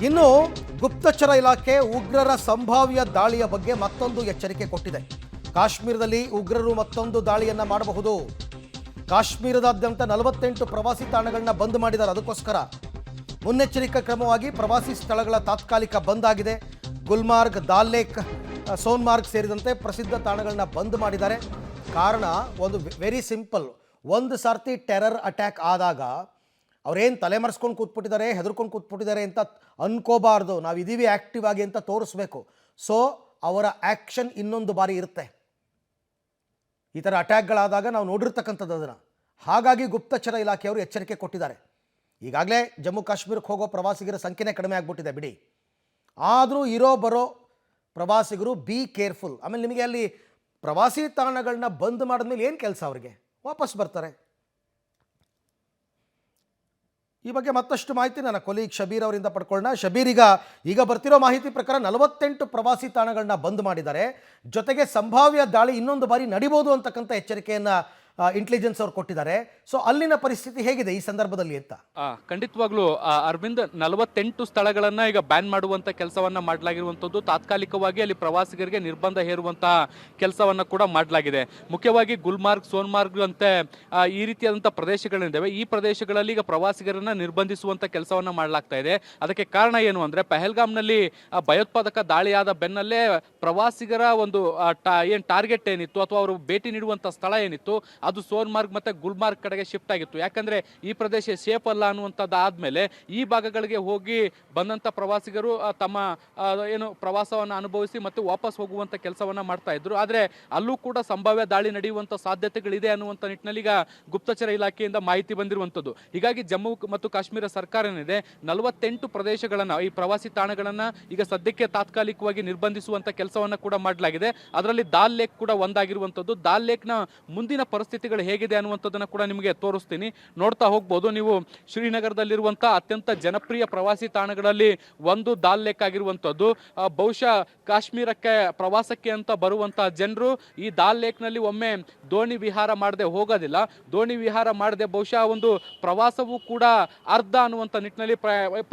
ಇನ್ನು ಗುಪ್ತಚರ ಇಲಾಖೆ ಉಗ್ರರ ಸಂಭಾವ್ಯ ದಾಳಿಯ ಬಗ್ಗೆ ಮತ್ತೊಂದು ಎಚ್ಚರಿಕೆ ಕೊಟ್ಟಿದೆ. ಕಾಶ್ಮೀರದಲ್ಲಿ ಉಗ್ರರು ಮತ್ತೊಂದು ದಾಳಿಯನ್ನ ಮಾಡಬಹುದು. ಕಾಶ್ಮೀರದಾದ್ಯಂತ 48 ಪ್ರವಾಸಿ ತಾಣಗಳನ್ನ ಬಂದ್ ಮಾಡಿದ್ದಾರೆ. ಅದಕ್ಕೋಸ್ಕರ ಮುನ್ನೆಚ್ಚರಿಕಾ ಕ್ರಮವಾಗಿ ಪ್ರವಾಸಿ ಸ್ಥಳಗಳ ತಾತ್ಕಾಲಿಕ ಬಂದ್ ಆಗಿದೆ. ಗುಲ್ಮಾರ್ಗ್, ದಾಲ್ ಲೇಕ್, ಸೋನ್ಮಾರ್ಗ್ ಸೇರಿದಂತೆ ಪ್ರಸಿದ್ಧ ತಾಣಗಳನ್ನ ಬಂದ್ ಮಾಡಿದ್ದಾರೆ. ಕಾರಣ ಒಂದು ವೆರಿ ಸಿಂಪಲ್. ಒಂದು ಸಾರ್ತಿ ಟೆರರ್ ಅಟ್ಯಾಕ್ ಆದಾಗ ಅವರೇನು ತಲೆಮರೆಸ್ಕೊಂಡು ಕೂತ್ಬಿಟ್ಟಿದ್ದಾರೆ, ಹೆದರ್ಕೊಂಡು ಕೂತ್ಬಿಟ್ಟಿದ್ದಾರೆ ಅಂತ ಅನ್ಕೋಬಾರ್ದು. ನಾವು ಇದೀವಿ ಆ್ಯಕ್ಟಿವ್ ಆಗಿ ಅಂತ ತೋರಿಸ್ಬೇಕು. ಸೊ ಅವರ ಆ್ಯಕ್ಷನ್ ಇನ್ನೊಂದು ಬಾರಿ ಇರುತ್ತೆ. ಈ ಥರ ಅಟ್ಯಾಕ್ಗಳಾದಾಗ ನಾವು ನೋಡಿರ್ತಕ್ಕಂಥದ್ದು ಅದನ್ನು. ಹಾಗಾಗಿ ಗುಪ್ತಚರ ಇಲಾಖೆಯವರು ಎಚ್ಚರಿಕೆ ಕೊಟ್ಟಿದ್ದಾರೆ. ಈಗಾಗಲೇ ಜಮ್ಮು ಕಾಶ್ಮೀರಕ್ಕೆ ಹೋಗೋ ಪ್ರವಾಸಿಗರ ಸಂಖ್ಯೆನೇ ಕಡಿಮೆ ಆಗಿಬಿಟ್ಟಿದೆ ಬಿಡಿ. ಆದರೂ ಬರೋ ಪ್ರವಾಸಿಗರು ಬಿ ಕೇರ್ಫುಲ್. ಆಮೇಲೆ ನಿಮಗೆ ಅಲ್ಲಿ ಪ್ರವಾಸಿ ತಾಣಗಳನ್ನ ಬಂದ್ ಮಾಡಿದ್ಮೇಲೆ ಏನು ಕೆಲಸ? ಅವರಿಗೆ ವಾಪಸ್ ಬರ್ತಾರೆ. ಈ ಬಗ್ಗೆ ಮತ್ತಷ್ಟು ಮಾಹಿತಿ ನನ್ನ ಕೊಲೀಗ್ ಶಬೀರ್ ಅವರಿಂದ ಪಡ್ಕೊಳ್ಳೋಣ. ಶಬೀರ್, ಈಗ ಬರ್ತಿರೋ ಮಾಹಿತಿ ಪ್ರಕಾರ 48 ಪ್ರವಾಸಿ ತಾಣಗಳನ್ನ ಬಂದ್ ಮಾಡಿದ್ದಾರೆ. ಜೊತೆಗೆ ಸಂಭಾವ್ಯ ದಾಳಿ ಇನ್ನೊಂದು ಬಾರಿ ನಡಿಬೋದು ಅಂತಕ್ಕಂಥ ಎಚ್ಚರಿಕೆಯನ್ನು ಇಂಟೆಲಿಜೆನ್ಸ್ ಅವರು ಕೊಟ್ಟಿದ್ದಾರೆ. ಸೊ ಅಲ್ಲಿನ ಪರಿಸ್ಥಿತಿ ಹೇಗಿದೆ ಈ ಸಂದರ್ಭದಲ್ಲಿ ಅಂತ? ಖಂಡಿತವಾಗ್ಲೂ ಅರವಿಂದ್, 48 ಸ್ಥಳಗಳನ್ನ ಈಗ ಬ್ಯಾನ್ ಮಾಡುವಂತ ಕೆಲಸವನ್ನ ಮಾಡಲಾಗಿರುವಂತದ್ದು. ತಾತ್ಕಾಲಿಕವಾಗಿ ಅಲ್ಲಿ ಪ್ರವಾಸಿಗರಿಗೆ ನಿರ್ಬಂಧ ಹೇರುವಂತಹ ಕೆಲಸವನ್ನ ಕೂಡ ಮಾಡಲಾಗಿದೆ. ಮುಖ್ಯವಾಗಿ ಗುಲ್ಮಾರ್ಗ್, ಸೋನ್ಮಾರ್ಗ್ ಅಂತೆ ಈ ರೀತಿಯಾದಂತಹ ಪ್ರದೇಶಗಳಿದ್ದಾವೆ. ಈ ಪ್ರದೇಶಗಳಲ್ಲಿ ಈಗ ಪ್ರವಾಸಿಗರನ್ನ ನಿರ್ಬಂಧಿಸುವಂತ ಕೆಲಸವನ್ನ ಮಾಡಲಾಗ್ತಾ ಇದೆ. ಅದಕ್ಕೆ ಕಾರಣ ಏನು ಅಂದ್ರೆ, ಪಹಲ್ಗಾಮ್ನಲ್ಲಿ ಭಯೋತ್ಪಾದಕ ದಾಳಿಯಾದ ಬೆನ್ನಲ್ಲೇ ಪ್ರವಾಸಿಗರ ಒಂದು ಟಾರ್ಗೆಟ್ ಏನಿತ್ತು ಅಥವಾ ಅವರು ಭೇಟಿ ನೀಡುವಂತ ಸ್ಥಳ ಏನಿತ್ತು ಅದು ಸೋನ್ಮಾರ್ಗ್ ಮತ್ತೆ ಗುಲ್ಮಾರ್ಗ್ ಕಡೆಗೆ ಶಿಫ್ಟ್ ಆಗಿತ್ತು. ಯಾಕಂದ್ರೆ ಈ ಪ್ರದೇಶ ಸೇಫ್ ಅಲ್ಲ ಅನ್ನುವಂಥದ್ದು ಆದ್ಮೇಲೆ ಈ ಭಾಗಗಳಿಗೆ ಹೋಗಿ ಬಂದಂತ ಪ್ರವಾಸಿಗರು ತಮ್ಮ ಪ್ರವಾಸವನ್ನು ಅನುಭವಿಸಿ ಮತ್ತೆ ವಾಪಸ್ ಹೋಗುವಂತ ಕೆಲಸವನ್ನ ಮಾಡ್ತಾ ಇದ್ರು. ಆದ್ರೆ ಅಲ್ಲೂ ಕೂಡ ಸಂಭಾವ್ಯ ದಾಳಿ ನಡೆಯುವಂತ ಸಾಧ್ಯತೆಗಳಿದೆ ಅನ್ನುವಂತ ನಿಟ್ಟಿನಲ್ಲಿ ಈಗ ಗುಪ್ತಚರ ಇಲಾಖೆಯಿಂದ ಮಾಹಿತಿ ಬಂದಿರುವಂತದ್ದು. ಹೀಗಾಗಿ ಜಮ್ಮು ಮತ್ತು ಕಾಶ್ಮೀರ ಸರ್ಕಾರ ಏನಿದೆ 48 ಪ್ರದೇಶಗಳನ್ನ, ಈ ಪ್ರವಾಸಿ ತಾಣಗಳನ್ನ ಈಗ ಸದ್ಯಕ್ಕೆ ತಾತ್ಕಾಲಿಕವಾಗಿ ನಿರ್ಬಂಧಿಸುವಂತ ಕೆಲಸವನ್ನ ಕೂಡ ಮಾಡಲಾಗಿದೆ. ಅದರಲ್ಲಿ ದಾಲ್ ಲೇಕ್ ಕೂಡ ಒಂದಾಗಿರುವಂತದ್ದು. ದಾಲ್ ಲೇಕ್ನ ಮುಂದಿನ ಪರಿಸ್ಥಿತಿಗಳು ಹೇಗಿದೆ ಅನ್ನುವಂಥದ್ದನ್ನು ಕೂಡ ನಿಮಗೆ ತೋರಿಸ್ತೀನಿ, ನೋಡ್ತಾ ಹೋಗ್ಬೋದು. ನೀವು ಶ್ರೀನಗರದಲ್ಲಿರುವಂಥ ಅತ್ಯಂತ ಜನಪ್ರಿಯ ಪ್ರವಾಸಿ ತಾಣಗಳಲ್ಲಿ ಒಂದು ದಾಲ್ ಲೇಕ್ ಆಗಿರುವಂಥದ್ದು. ಬಹುಶಃ ಕಾಶ್ಮೀರಕ್ಕೆ ಪ್ರವಾಸಕ್ಕೆ ಅಂತ ಬರುವಂತಹ ಜನರು ಈ ದಾಲ್ ಲೇಕ್ನಲ್ಲಿ ಒಮ್ಮೆ ದೋಣಿ ವಿಹಾರ ಮಾಡದೆ ಹೋಗೋದಿಲ್ಲ. ದೋಣಿ ವಿಹಾರ ಮಾಡದೆ ಬಹುಶಃ ಒಂದು ಪ್ರವಾಸವೂ ಕೂಡ ಅರ್ಧ ಅನ್ನುವಂಥ ನಿಟ್ಟಿನಲ್ಲಿ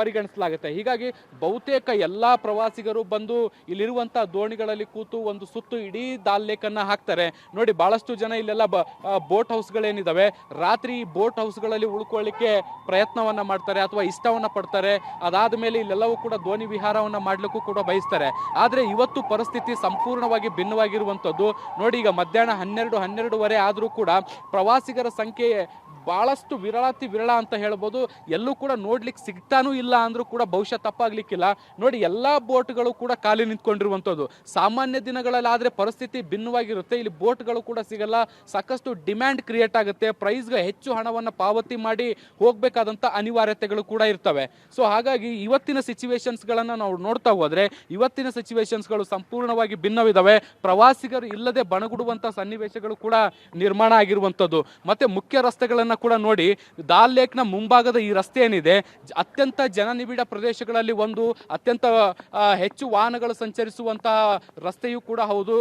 ಪರಿಗಣಿಸಲಾಗುತ್ತೆ. ಹೀಗಾಗಿ ಬಹುತೇಕ ಎಲ್ಲ ಪ್ರವಾಸಿಗರು ಬಂದು ಇಲ್ಲಿರುವಂಥ ದೋಣಿಗಳಲ್ಲಿ ಕೂತು ಒಂದು ಸುತ್ತು ಇಡೀ ದಾಲ್ ಲೇಕನ್ನು ಹಾಕ್ತಾರೆ. ನೋಡಿ, ಬಹಳಷ್ಟು ಜನ ಇಲ್ಲೆಲ್ಲ ಬೋಟ್ ಹೌಸ್ಗಳೇನಿದಾವೆ, ರಾತ್ರಿ ಬೋಟ್ ಹೌಸ್ಗಳಲ್ಲಿ ಉಳ್ಕೊಳ್ಳಿಕ್ಕೆ ಪ್ರಯತ್ನವನ್ನ ಮಾಡ್ತಾರೆ ಅಥವಾ ಇಷ್ಟವನ್ನ ಪಡ್ತಾರೆ. ಅದಾದ ಮೇಲೆ ಇಲ್ಲೆಲ್ಲವೂ ಕೂಡ ದೋಣಿ ವಿಹಾರವನ್ನ ಮಾಡ್ಲಿಕ್ಕೂ ಕೂಡ ಬಯಸ್ತಾರೆ. ಆದ್ರೆ ಇವತ್ತು ಪರಿಸ್ಥಿತಿ ಸಂಪೂರ್ಣವಾಗಿ ಭಿನ್ನವಾಗಿರುವಂತದ್ದು. ನೋಡಿ, ಈಗ ಮಧ್ಯಾಹ್ನ 12:30 ಆದ್ರೂ ಕೂಡ ಪ್ರವಾಸಿಗರ ಸಂಖ್ಯೆ ಬಹಳಷ್ಟು ವಿರಳ ಅಂತ ಹೇಳ್ಬೋದು. ಎಲ್ಲೂ ಕೂಡ ನೋಡ್ಲಿಕ್ಕೆ ಸಿಗ್ತಾನೂ ಇಲ್ಲ ಅಂದ್ರೂ ಕೂಡ ಬಹುಶಃ ತಪ್ಪಾಗ್ಲಿಕ್ಕಿಲ್ಲ. ನೋಡಿ, ಎಲ್ಲಾ ಬೋಟ್ಗಳು ಕೂಡ ಖಾಲಿ ನಿಂತ್ಕೊಂಡಿರುವಂಥದ್ದು. ಸಾಮಾನ್ಯ ದಿನಗಳಲ್ಲಾದ್ರೆ ಪರಿಸ್ಥಿತಿ ಭಿನ್ನವಾಗಿರುತ್ತೆ. ಇಲ್ಲಿ ಬೋಟ್ಗಳು ಕೂಡ ಸಿಗಲ್ಲ, ಸಾಕಷ್ಟು ಡಿಮ್ಯಾಂಡ್ ಕ್ರಿಯೇಟ್ ಆಗುತ್ತೆ, ಪ್ರೈಸ್ಗೆ ಹೆಚ್ಚು ಹಣವನ್ನು ಪಾವತಿ ಮಾಡಿ ಹೋಗ್ಬೇಕಾದಂಥ ಅನಿವಾರ್ಯತೆಗಳು ಕೂಡ ಇರ್ತವೆ. ಸೊ ಹಾಗಾಗಿ ಇವತ್ತಿನ ಸಿಚುವೇಶನ್ಸ್ಗಳನ್ನು ನಾವು ನೋಡ್ತಾ ಹೋದ್ರೆ ಇವತ್ತಿನ ಸಿಚುವೇಶನ್ಸ್ಗಳು ಸಂಪೂರ್ಣವಾಗಿ ಭಿನ್ನವಿದ್ದಾವೆ. ಪ್ರವಾಸಿಗರು ಇಲ್ಲದೆ ಬಣಗುಡುವಂಥ ಸನ್ನಿವೇಶಗಳು ಕೂಡ ನಿರ್ಮಾಣ ಆಗಿರುವಂಥದ್ದು. ಮತ್ತೆ ಮುಖ್ಯ ರಸ್ತೆಗಳನ್ನು ಕೂಡ ನೋಡಿ, ದಾಲ್ ಲೇಕ್ನ ಮುಂಭಾಗದ ಈ ರಸ್ತೆ ಏನಿದೆ ಅತ್ಯಂತ ಜನನಿಬಿಡ ಪ್ರದೇಶಗಳಲ್ಲಿ ಒಂದು, ಅತ್ಯಂತ ಹೆಚ್ಚು ವಾಹನಗಳು ಸಂಚರಿಸುವಂತಹ ರಸ್ತೆಯೂ ಕೂಡ ಹೌದು,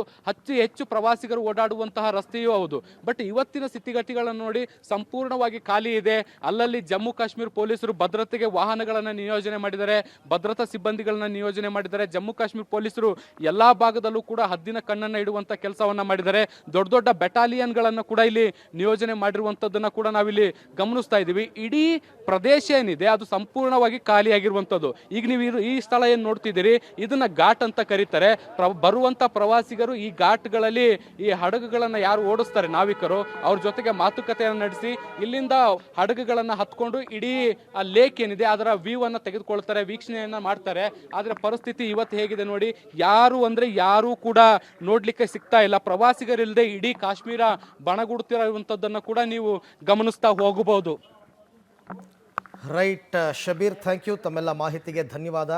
ಹೆಚ್ಚು ಪ್ರವಾಸಿಗರು ಓಡಾಡುವಂತಹ ರಸ್ತೆಯೂ ಹೌದು. ಬಟ್ ಇವತ್ತಿನ ಸ್ಥಿತಿಗತಿಗಳನ್ನು ನೋಡಿ ಸಂಪೂರ್ಣವಾಗಿ ಖಾಲಿ ಇದೆ. ಅಲ್ಲಲ್ಲಿ ಜಮ್ಮು ಕಾಶ್ಮೀರ ಪೊಲೀಸರು ಭದ್ರತೆಗೆ ವಾಹನಗಳನ್ನು ನಿಯೋಜನೆ ಮಾಡಿದ್ದಾರೆ, ಭದ್ರತಾ ಸಿಬ್ಬಂದಿಗಳನ್ನ ನಿಯೋಜನೆ ಮಾಡಿದ್ದಾರೆ. ಜಮ್ಮು ಕಾಶ್ಮೀರ ಪೊಲೀಸರು ಎಲ್ಲಾ ಭಾಗದಲ್ಲೂ ಕೂಡ ಹದ್ದಿನ ಕಣ್ಣನ್ನು ಇಡುವಂತ ಕೆಲಸವನ್ನ ಮಾಡಿದ್ದಾರೆ. ದೊಡ್ಡ ದೊಡ್ಡ ಬೆಟಾಲಿಯನ್ಗಳನ್ನು ಕೂಡ ಇಲ್ಲಿ ನಿಯೋಜನೆ ಮಾಡಿರುವಂತದ್ದನ್ನ ಕೂಡ ನಾವಿಲ್ಲಿ ಗಮನಿಸ್ತಾ ಇದ್ದೀವಿ. ಇಡೀ ಪ್ರದೇಶ ಏನಿದೆ ಅದು ಸಂಪೂರ್ಣವಾಗಿ ಖಾಲಿಯಾಗಿರುವಂಥದ್ದು. ಈಗ ನೀವು ಈ ಸ್ಥಳ ಏನು ನೋಡ್ತಿದ್ದೀರಿ ಇದನ್ನ ಘಾಟ್ ಅಂತ ಕರೀತಾರೆ. ಬರುವಂತ ಪ್ರವಾಸಿಗರು ಈ ಘಾಟ್ಗಳಲ್ಲಿ ಈ ಹಡಗುಗಳನ್ನು ಯಾರು ಓಡಿಸ್ತಾರೆ ನಾವಿಕರು, ಅವ್ರ ಜೊತೆಗೆ ಮಾತುಕತೆಯನ್ನು ನಡೆಸಿ ಇಲ್ಲಿಂದ ಹಡಗುಗಳನ್ನು ಹತ್ಕೊಂಡು ಇಡೀ ಆ ಲೇಕ್ ಏನಿದೆ ಅದರ ವ್ಯೂ ಅನ್ನು ತೆಗೆದುಕೊಳ್ತಾರೆ, ವೀಕ್ಷಣೆಯನ್ನ ಮಾಡ್ತಾರೆ. ಆದ್ರೆ ಪರಿಸ್ಥಿತಿ ಇವತ್ತು ಹೇಗಿದೆ ನೋಡಿ, ಯಾರು ಕೂಡ ನೋಡ್ಲಿಕ್ಕೆ ಸಿಗ್ತಾ ಇಲ್ಲ. ಪ್ರವಾಸಿಗರಿಲ್ಲದೆ ಇಡೀ ಕಾಶ್ಮೀರ ಬಣಗುಡುತ್ತಿರುವಂತದ್ದನ್ನು ಕೂಡ ನೀವು ಗಮನಿಸ್ತಾ ಹೋಗಬಹುದು. Right Shabeer, thank you. ತಮ್ಮೆಲ್ಲ ಮಾಹಿತಿಗೆ ಧನ್ಯವಾದ.